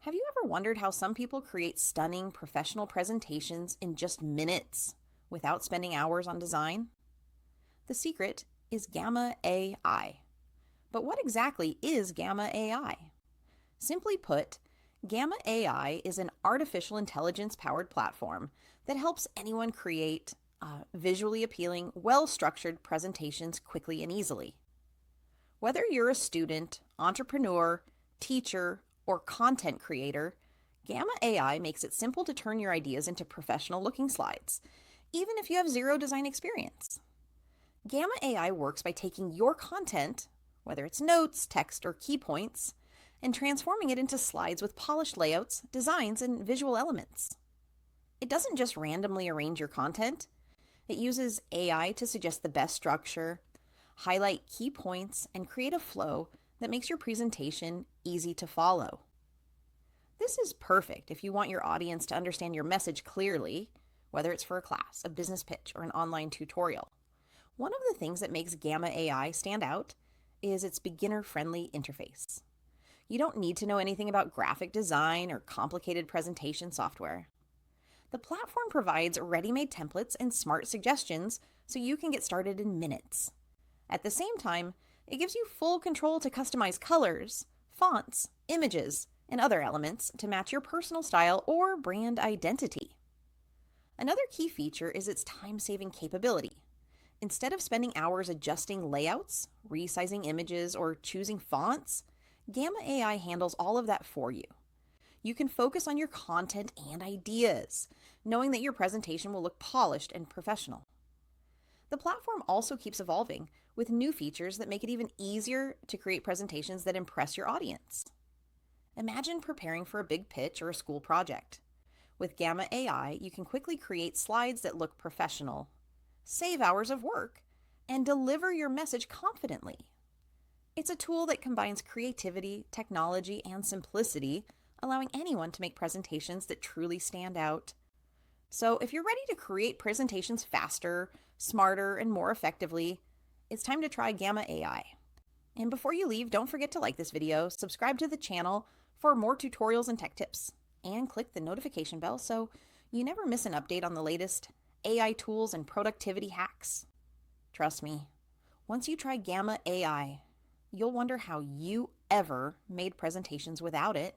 Have you ever wondered how some people create stunning professional presentations in just minutes without spending hours on design? The secret is Gamma AI. But what exactly is Gamma AI? Simply put, Gamma AI is an artificial intelligence powered platform that helps anyone create visually appealing, well structured presentations quickly and easily. Whether you're a student, entrepreneur, teacher, or content creator, Gamma AI makes it simple to turn your ideas into professional looking slides, even if you have zero design experience. Gamma AI works by taking your content, whether it's notes, text, or key points, and transforming it into slides with polished layouts, designs, and visual elements. It doesn't just randomly arrange your content, it uses AI to suggest the best structure, highlight key points, and create a flow that makes your presentation easy to follow. This is perfect if you want your audience to understand your message clearly, whether it's for a class, a business pitch, or an online tutorial. One of the things that makes Gamma AI stand out is its beginner-friendly interface. You don't need to know anything about graphic design or complicated presentation software. The platform provides ready-made templates and smart suggestions so you can get started in minutes. At the same time, it gives you full control to customize colors, fonts, images, and other elements to match your personal style or brand identity. Another key feature is its time-saving capability. Instead of spending hours adjusting layouts, resizing images, or choosing fonts, Gamma AI handles all of that for you. You can focus on your content and ideas, knowing that your presentation will look polished and professional. The platform also keeps evolving with new features that make it even easier to create presentations that impress your audience. Imagine preparing for a big pitch or a school project. With Gamma AI, you can quickly create slides that look professional, save hours of work, and deliver your message confidently. It's a tool that combines creativity, technology, and simplicity, allowing anyone to make presentations that truly stand out. So, if you're ready to create presentations faster, smarter, and more effectively, it's time to try Gamma AI. And before you leave, don't forget to like this video, subscribe to the channel for more tutorials and tech tips, and click the notification bell so you never miss an update on the latest AI tools and productivity hacks. Trust me, once you try Gamma AI, you'll wonder how you ever made presentations without it.